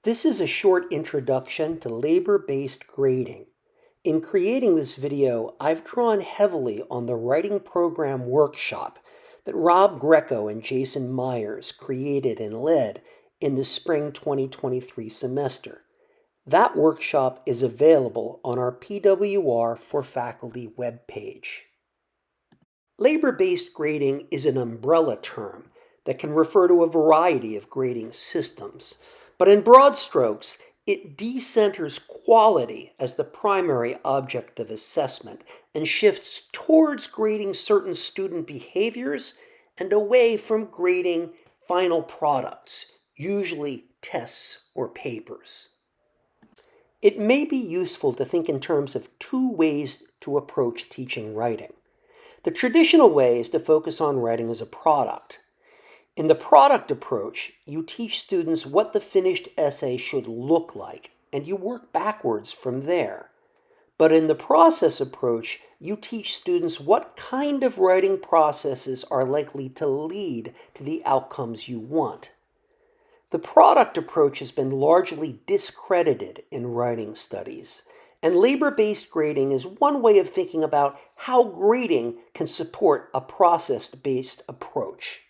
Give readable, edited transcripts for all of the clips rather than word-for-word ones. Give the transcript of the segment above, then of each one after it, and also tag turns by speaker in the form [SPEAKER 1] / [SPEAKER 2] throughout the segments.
[SPEAKER 1] This is a short introduction to labor-based grading. In creating this video, I've drawn heavily on the writing program workshop that Rob Greco and Jason Myers created and led in the spring 2023 semester. That workshop is available on our PWR for Faculty webpage. Labor-based grading is an umbrella term that can refer to a variety of grading systems. But in broad strokes, it decenters quality as the primary object of assessment and shifts towards grading certain student behaviors and away from grading final products, usually tests or papers. It may be useful to think in terms of two ways to approach teaching writing. The traditional way is to focus on writing as a product. In the product approach, you teach students what the finished essay should look like, and you work backwards from there. But in the process approach, you teach students what kind of writing processes are likely to lead to the outcomes you want. The product approach has been largely discredited in writing studies, and labor-based grading is one way of thinking about how grading can support a process-based approach.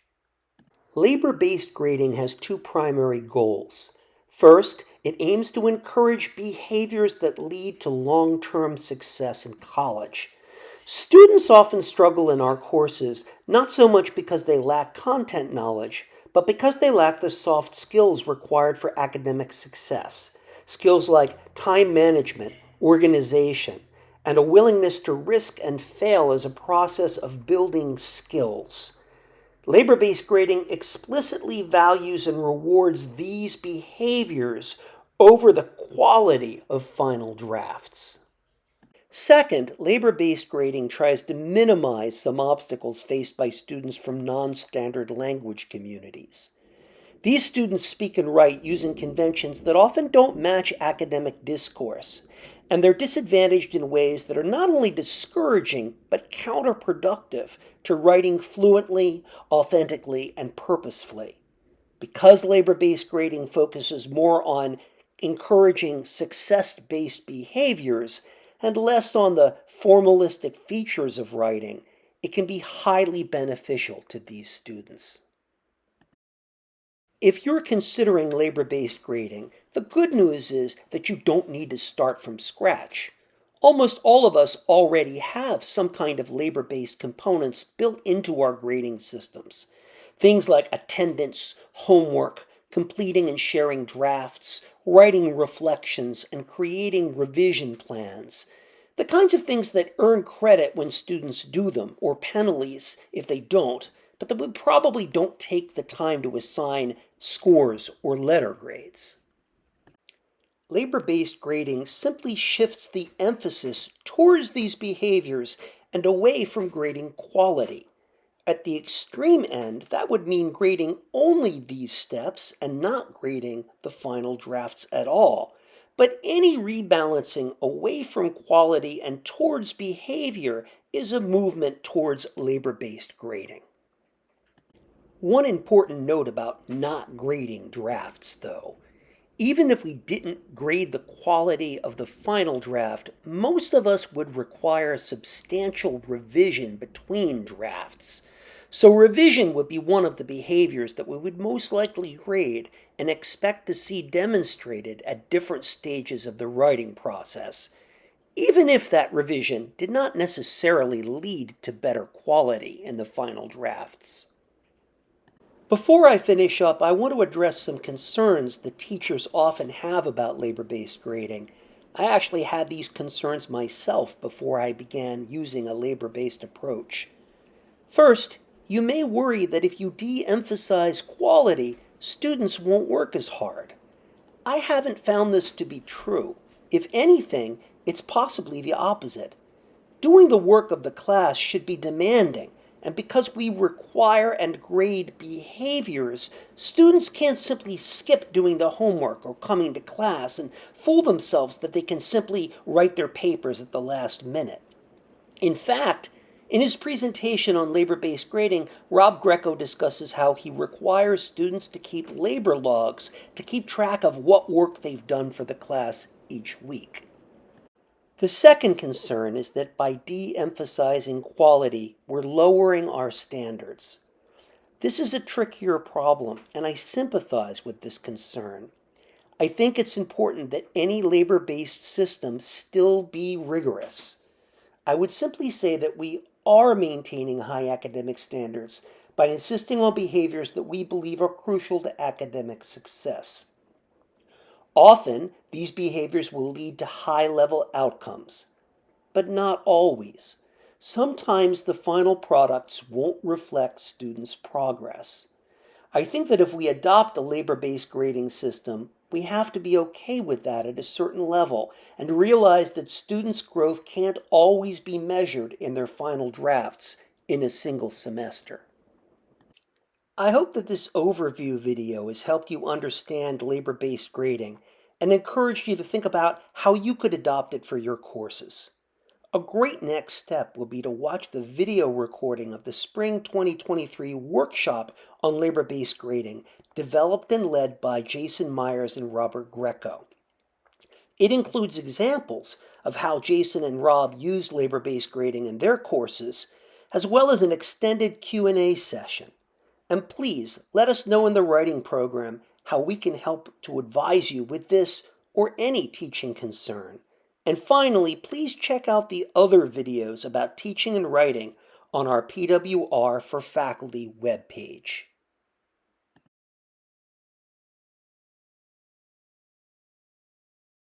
[SPEAKER 1] Labor-based grading has two primary goals. First, it aims to encourage behaviors that lead to long-term success in college. Students often struggle in our courses not so much because they lack content knowledge, but because they lack the soft skills required for academic success. Skills like time management, organization, and a willingness to risk and fail as a process of building skills. Labor-based grading explicitly values and rewards these behaviors over the quality of final drafts. Second, labor-based grading tries to minimize some obstacles faced by students from non-standard language communities. These students speak and write using conventions that often don't match academic discourse, and they're disadvantaged in ways that are not only discouraging, but counterproductive to writing fluently, authentically, and purposefully. Because labor-based grading focuses more on encouraging success-based behaviors and less on the formalistic features of writing, it can be highly beneficial to these students. If you're considering labor-based grading, the good news is that you don't need to start from scratch. Almost all of us already have some kind of labor-based components built into our grading systems. Things like attendance, homework, completing and sharing drafts, writing reflections, and creating revision plans. The kinds of things that earn credit when students do them, or penalties if they don't, but that we probably don't take the time to assign scores or letter grades. Labor-based grading simply shifts the emphasis towards these behaviors and away from grading quality. At the extreme end, that would mean grading only these steps and not grading the final drafts at all. But any rebalancing away from quality and towards behavior is a movement towards labor-based grading. One important note about not grading drafts, though. Even if we didn't grade the quality of the final draft, most of us would require substantial revision between drafts. So revision would be one of the behaviors that we would most likely grade and expect to see demonstrated at different stages of the writing process, even if that revision did not necessarily lead to better quality in the final drafts. Before I finish up, I want to address some concerns that teachers often have about labor-based grading. I actually had these concerns myself before I began using a labor-based approach. First, you may worry that if you de-emphasize quality, students won't work as hard. I haven't found this to be true. If anything, it's possibly the opposite. Doing the work of the class should be demanding. And because we require and grade behaviors, students can't simply skip doing the homework or coming to class and fool themselves that they can simply write their papers at the last minute. In fact, In his presentation on labor-based grading, Rob Greco discusses how he requires students to keep labor logs to keep track of what work they've done for the class each week. The second concern is that by de-emphasizing quality, we're lowering our standards. This is a trickier problem, and I sympathize with this concern. I think it's important that any labor-based system still be rigorous. I would simply say that we are maintaining high academic standards by insisting on behaviors that we believe are crucial to academic success. Often, these behaviors will lead to high-level outcomes, but not always. Sometimes the final products won't reflect students' progress. I think that if we adopt a labor-based grading system, we have to be okay with that at a certain level and realize that students' growth can't always be measured in their final drafts in a single semester. I hope that this overview video has helped you understand labor-based grading and encouraged you to think about how you could adopt it for your courses. A great next step would be to watch the video recording of the Spring 2023 workshop on labor-based grading, developed and led by Jason Myers and Robert Greco. It includes examples of how Jason and Rob used labor-based grading in their courses, as well as an extended Q&A session. And please let us know in the writing program how we can help to advise you with this or any teaching concern. And finally, please check out the other videos about teaching and writing on our PWR for Faculty webpage.